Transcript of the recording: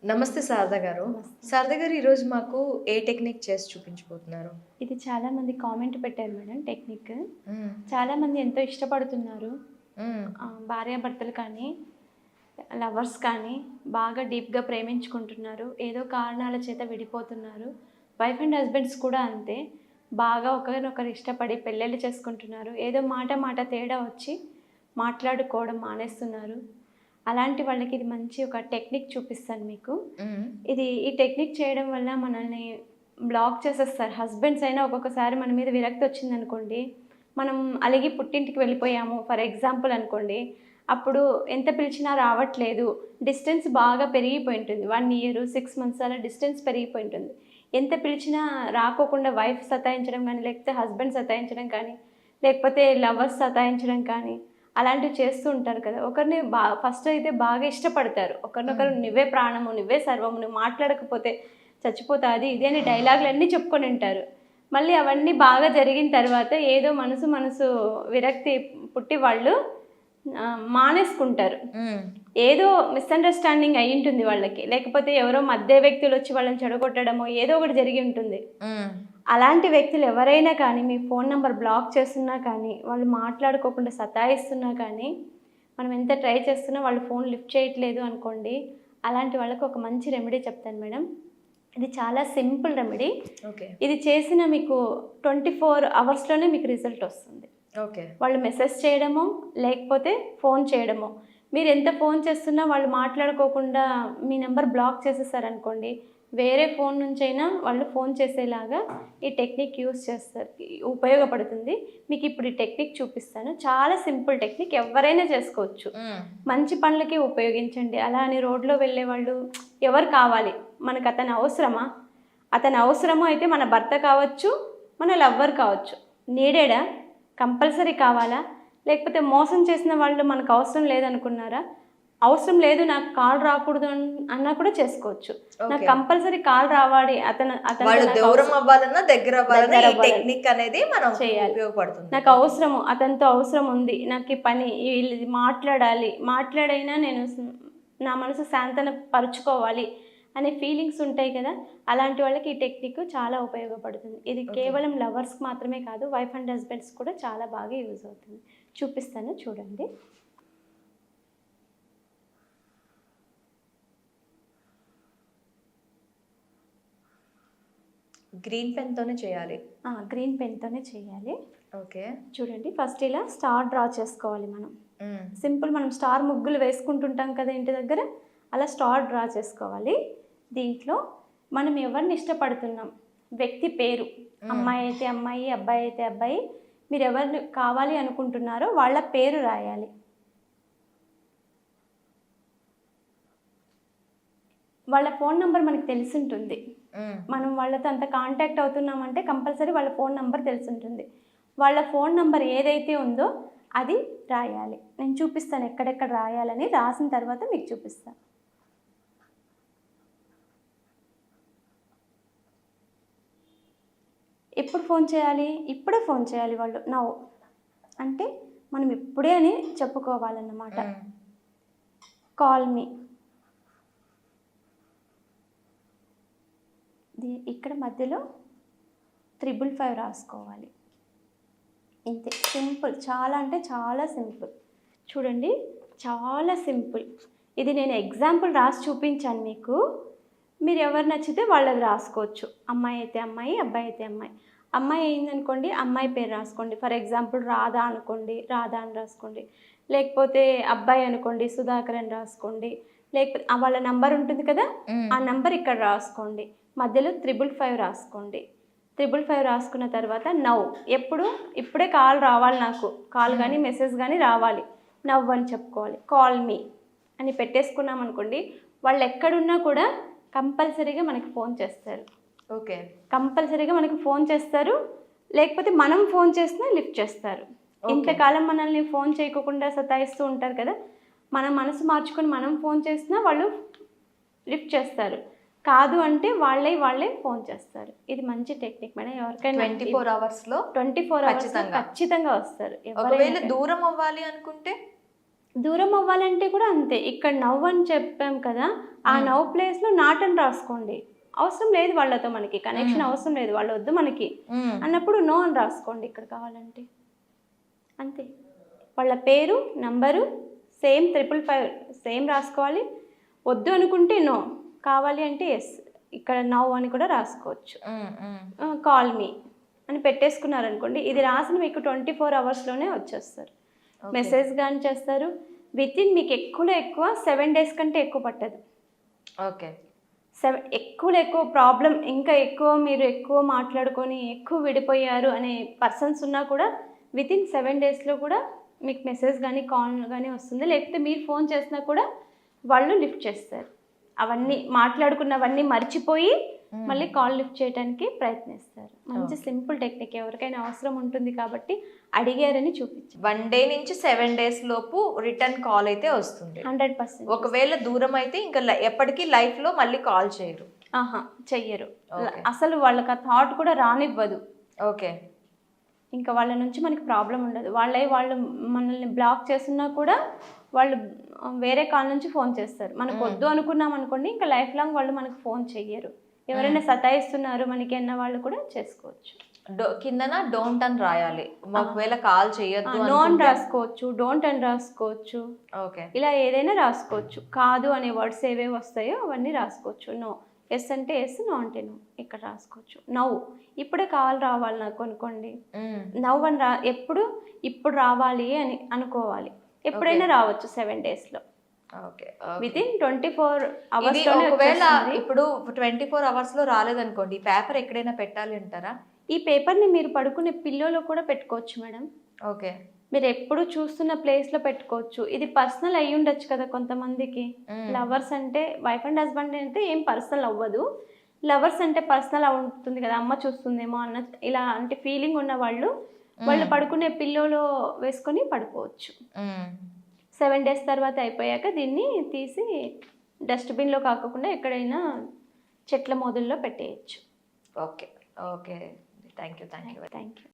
నమస్తే శారద గారు. నమస్తే. శారద గారు ఈరోజు మాకు ఏ టెక్నిక్ చేసి చూపించబోతున్నారు? ఇది చాలామంది కామెంట్ పెట్టారు మేడం టెక్నిక్. హ్మ్. చాలామంది ఎంతో ఇష్టపడుతున్నారు. హ్మ్. భార్యాభర్తలు కానీ, లవర్స్ కానీ బాగా డీప్‌గా ప్రేమించుకుంటున్నారు. ఏదో కారణాల చేత విడిపోతున్నారు. వైఫ్ అండ్ హస్బెండ్స్ కూడా అంతే. బాగా ఒకరినొకరు ఇష్టపడి పెళ్ళిళ్ళు చేసుకుంటున్నారు. ఏదో మాట మాట తేడా వచ్చి మాట్లాడుకోవడం మానేస్తున్నారు. అలాంటి వాళ్ళకి ఇది మంచి ఒక టెక్నిక్ చూపిస్తాను మీకు. హ్మ్. ఈ టెక్నిక్ చేయడం వల్ల మనల్ని బ్లాక్ చేసేస్తారు. హస్బెండ్స్ అయినా ఒక్కొక్కసారి మన మీద విరక్తి వచ్చిందనుకోండి, మనం అలిగి పుట్టింటికి వెళ్ళిపోయాము ఫర్ ఎగ్జాంపుల్ అనుకోండి. అప్పుడు ఎంత పిలిచినా రావట్లేదు. డిస్టెన్స్ బాగా పెరిగిపోయి ఉంటుంది. 1 ఇయర్, 6 మంత్స్ అలా డిస్టెన్స్ పెరిగిపోయి ఉంటుంది. ఎంత పిలిచినా రాకోకుండా వైఫ్ సతాయించడం కానీ, లేకపోతే హస్బెండ్ సతాయించడం కానీ, లేకపోతే లవర్స్ సతాయించడం కానీ, అలాంటివి చేస్తూ ఉంటారు కదా! ఒకరిని ఫస్ట్ అయితే బాగా ఇష్టపడతారు. ఒకరినొకరు నువ్వే ప్రాణము, నువ్వే సర్వము, నువ్వు మాట్లాడకపోతే చచ్చిపోతా అది ఇది అని డైలాగులన్నీ చెప్పుకొని ఉంటారు. మళ్ళీ అవన్నీ బాగా జరిగిన తర్వాత ఏదో మనసు విరక్తి పుట్టి వాళ్ళు మానేసుకుంటారు. హ్మ్. ఏదో మిస్‌అండర్‌స్టాండింగ్ అయ్యుంటుంది వాళ్ళకి. లేకపోతే ఎవరో మధ్య వ్యక్తులొచ్చి వాళ్ళని చెడగొట్టడమో ఏదో ఒకటి జరిగి ఉంటుంది. హ్మ్. అలాంటి వ్యక్తులు ఎవరైనా కానీ మీ ఫోన్ నంబర్ బ్లాక్ చేస్తున్నా కానీ, వాళ్ళు మాట్లాడుకోకుండా సతాయిస్తున్నా కానీ, మనం ఎంత ట్రై చేస్తున్నా వాళ్ళు ఫోన్ లిఫ్ట్ చేయట్లేదు అనుకోండి, అలాంటి వాళ్ళకి ఒక మంచి రెమెడీ చెప్తాను మేడం. ఇది చాలా సింపుల్ రెమెడీ. ఓకే. ఇది చేసిన మీకు 24 అవర్స్‌లోనే మీకు రిజల్ట్ వస్తుంది. ఓకే. వాళ్ళు మెసేజ్ చేయడమో, లేకపోతే ఫోన్ చేయడమో. మీరెంత ఫోన్ చేస్తున్నా వాళ్ళు మాట్లాడుకోకుండా మీ నంబర్ బ్లాక్ చేసేసారనుకోండి, వేరే ఫోన్ నుంచైనా వాళ్ళు ఫోన్ చేసేలాగా ఈ టెక్నిక్ యూజ్ చేస్తారు. ఉపయోగపడుతుంది. మీకిప్పుడు ఈ టెక్నిక్ చూపిస్తాను. చాలా సింపుల్ టెక్నిక్ ఎవ్వరైనా చేసుకోవచ్చు. హ్మ్. మంచి పనులకి ఉపయోగించండి. అలా అని రోడ్లో వెళ్ళేవాళ్ళు ఎవరు కావాలి? మనకతను అవసరమా? అతను అవసరము అయితే మన భర్త కావచ్చు, మన లవ్వర్ కావచ్చు. నీడెడా? కంపల్సరీ కావాలా? లేకపోతే మోసం చేసిన వాళ్ళు మనకు అవసరం లేదనుకున్నారా? అవసరం లేదు నాకు కాల్ రాకూడదు అన్నా కూడా చేసుకోవచ్చు. నాకు ఓకే. కంపల్సరీ కాల్ రావాలి వాళ్ళు నాకు దూరం అవ్వాలన్నా, దగ్గర అవ్వాలన్నా దగ్గర ఈ అవ్వాలన్నా టెక్నిక్ అనేది మనం చేయాలి. ఉపయోగపడుతుంది. నాకు అవసరము, అతనితో అవసరం ఉంది. నాకు ఈ పని ఇది మాట్లాడాలి. మాట్లాడైనా నేను నా మనసు శాంతన పరుచుకోవాలి అనే ఫీలింగ్స్ ఉంటాయి కదా! అలాంటి వాళ్ళకి ఈ టెక్నిక్ చాలా ఉపయోగపడుతుంది. ఇది కేవలం లవర్స్‌కి మాత్రమే కాదు, వైఫ్ అండ్ హస్బెండ్స్ కూడా చాలా బాగా యూజ్ అవుతుంది. చూపిస్తాను చూడండి. గ్రీన్ పెన్ తోనే చేయాలి. గ్రీన్ పెన్‌తోనే చేయాలి. ఓకే. చూడండి ఫస్ట్ ఇలా స్టార్ డ్రా చేసుకోవాలి మనం. హ్మ్. సింపుల్ మనం స్టార్ ముగ్గులు వేసుకుంటుంటాం కదా ఇంటి దగ్గర, అలా స్టార్ డ్రా చేసుకోవాలి. దీంట్లో మనం ఎవరిని ఇష్టపడుతున్నాం, వ్యక్తి పేరు, అమ్మాయి అయితే అమ్మాయి, అబ్బాయి అయితే అబ్బాయి, మీరు ఎవరిని కావాలి అనుకుంటున్నారో వాళ్ళ పేరు రాయాలి. వాళ్ళ ఫోన్ నంబర్ మనకు తెలిసుంటుంది. హ్మ్. మనం వాళ్ళతో అంత కాంటాక్ట్ అవుతున్నామంటే కంపల్సరీ వాళ్ళ ఫోన్ నంబర్ తెలిసుంటుంది. వాళ్ళ ఫోన్ నంబర్ ఏదైతే ఉందో అది రాయాలి. నేను చూపిస్తాను ఎక్కడెక్కడ రాయాలని. రాసిన తర్వాత మీకు చూపిస్తాను. ఎప్పుడు ఫోన్ చేయాలి? ఇప్పుడే ఫోన్ చేయాలి వాళ్ళు. నౌ అంటే మనం ఇప్పుడే అని చెప్పుకోవాలన్నమాట. హ్మ్. Call me. ఇక్కడ మధ్యలో 555 రాసుకోవాలి. ఇంతే సింపుల్. చాలా అంటే చాలా సింపుల్. చూడండి చాలా సింపుల్. ఇది నేను ఎగ్జాంపుల్ రాసి చూపించాను మీకు. మీరు ఎవరు నచ్చితే వాళ్ళది రాసుకోవచ్చు. అమ్మాయి అయితే అమ్మాయి, అబ్బాయి అయితే అమ్మాయి. అమ్మాయి అయిందనుకోండి, అమ్మాయి పేరు రాసుకోండి. ఫర్ ఎగ్జాంపుల్ రాధా అనుకోండి, రాధా అని రాసుకోండి. లేకపోతే అబ్బాయి అనుకోండి, సుధాకర్ అని రాసుకోండి. లేకపోతే వాళ్ళ నంబర్ ఉంటుంది కదా, ఆ నంబర్ ఇక్కడ రాసుకోండి. మధ్యలో 555 రాసుకోండి. 555 రాసుకున్న తర్వాత నౌ, ఇప్పుడే కాల్ రావాలి, నాకు కాల్ కానీ మెసేజ్ కానీ రావాలి. నవ్వు అని చెప్పుకోవాలి. కాల్ మీ అని పెట్టేసుకున్నాం అనుకోండి, వాళ్ళు ఎక్కడున్నా కూడా కంపల్సరీగా మనకి ఫోన్ చేస్తారు. ఓకే. కంపల్సరీగా మనకి ఫోన్ చేస్తారు. లేకపోతే మనం ఫోన్ చేసినా లిఫ్ట్ చేస్తారు. ఇంతకాలం మనల్ని ఫోన్ చేయకుండా సతాయిస్తూ ఉంటారు కదా, మన మనసు మార్చుకొని మనం ఫోన్ చేసినా వాళ్ళు లిఫ్ట్ చేస్తారు. కాదు అంటే వాళ్ళే ఫోన్ చేస్తారు. ఇది మంచి టెక్నిక్ మేడం. ఎవరికైనా 24 అవర్స్‌లో 24 అవర్స్‌లో ఖచ్చితంగా వస్తారు. ఒకవేళ దూరం అవ్వాలి అనుకుంటే దూరం అవ్వాలంటే కూడా అంతే. ఇక్కడ నవ్వు అని చెప్పాం కదా, ఆ నవ్వు ప్లేస్లో నాట్ అని రాసుకోండి. అవసరం లేదు వాళ్ళతో, మనకి కనెక్షన్ అవసరం లేదు, వాళ్ళు వద్దు మనకి అన్నప్పుడు నో అని రాసుకోండి ఇక్కడ కావాలంటే. అంతే. వాళ్ళ పేరు, నంబరు సేమ్ 555 సేమ్ రాసుకోవాలి. వద్దు అనుకుంటే నో, కావాలి అంటే ఎస్. ఇక్కడ నవ్ అని కూడా రాసుకోవచ్చు. కాల్ మీ అని పెట్టేసుకున్నారనుకోండి, ఇది రాసిన మీకు 24 అవర్స్లోనే వచ్చేస్తారు. మెసేజ్ కానీ చేస్తారు. విత్ ఇన్ మీకు ఎక్కువ 7 days కంటే ఎక్కువ పట్టదు. ఓకే. ఎక్కువ ప్రాబ్లం, ఇంకా ఎక్కువ మీరు ఎక్కువ మాట్లాడుకొని ఎక్కువ విడిపోయారు అనే పర్సన్స్ ఉన్నా కూడా విత్ ఇన్ 7 daysలో కూడా మీకు మెసేజ్ కానీ కాల్ కానీ వస్తుంది. లేకపోతే మీరు ఫోన్ చేసినా కూడా వాళ్ళు లిఫ్ట్ చేస్తారు. అవన్నీ మాట్లాడుకున్నవన్నీ మర్చిపోయి మళ్ళీ కాల్ లిఫ్ట్ చేయడానికి ప్రయత్నిస్తారు. మంచి సింపుల్ టెక్నిక్, ఎవరికైనా అవసరం ఉంటుంది కాబట్టి అడిగారని చూపించారు. 1 day నుంచి 7 days లోపు రిటర్న్ కాల్ అయితే వస్తుంది 100%. ఒకవేళ దూరం అయితే ఇంకా ఎప్పటికీ లైఫ్లో మళ్ళీ కాల్ చేయరు. చెయ్యరు. అసలు వాళ్ళకి ఆ థాట్ కూడా రానివ్వదు. ఓకే. ఇంకా వాళ్ళ నుంచి మనకి ప్రాబ్లం ఉండదు. వాళ్ళు మనల్ని బ్లాక్ చేస్తున్నా కూడా వాళ్ళు వేరే కాల్ నుంచి ఫోన్ చేస్తారు. మనకు వద్దు అనుకున్నాం అనుకోండి, ఇంకా లైఫ్ లాంగ్ వాళ్ళు మనకు ఫోన్ చెయ్యరు. ఎవరైనా సతాయిస్తున్నారు మనకి అన్న వాళ్ళు కూడా చేసుకోవచ్చు. కిందన డోంట్ అని రాయాలి. ఒకవేళ కాల్ చేయొద్దు నో అని రాసుకోవచ్చు, డోంట్ అని రాసుకోవచ్చు. ఓకే. ఇలా ఏదైనా రాసుకోవచ్చు. కాదు అనే వర్డ్స్ ఏవే వస్తాయో అవన్నీ రాసుకోవచ్చు. నో, ఎస్ అంటే ఎస్, నో అంటే నో ఇక్కడ రాసుకోవచ్చు. నవ్వు ఇప్పుడే కాల్ రావాలి నాకు అనుకోండి, నవ్వు అని ఇప్పుడు రావాలి అని అనుకోవాలి. ఎప్పుడైనా రావచ్చు 7 daysలో. ఓకే. With in 24 hours. ఒకవేళ ఇప్పుడు 24 అవర్స్లో రాలేదనుకోండి, పేపర్ ఎక్కడైనా పెట్టాలి అంటారా? ఈ పేపర్ని మీరు పడుకునే పిల్లోలో కూడా పెట్టుకోవచ్చు మేడం. ఓకే. మీరు ఎప్పుడు చూస్తున్న ప్లేస్లో పెట్టుకోవచ్చు. ఇది పర్సనల్ అయ్యి ఉండొచ్చు కదా కొంతమందికి. లవర్స్ అంటే వైఫ్ అండ్ హస్బెండ్ అంటే ఏం పర్సనల్ అవ్వదు. లవర్స్ అంటే పర్సనల్ ఉంటుంది కదా, అమ్మ చూస్తుందేమో అన్న ఇలాంటి ఫీలింగ్ ఉన్న వాళ్ళు పడుకునే పిల్లోలో వేసుకొని పడుకోవచ్చు. 7 days తర్వాత అయిపోయాక దీన్ని తీసి డస్ట్బిన్లో కాకుండా ఎక్కడైనా చెట్ల మొదల్లో పెట్టేయచ్చు. Okay. Okay. Thank you. Thank you.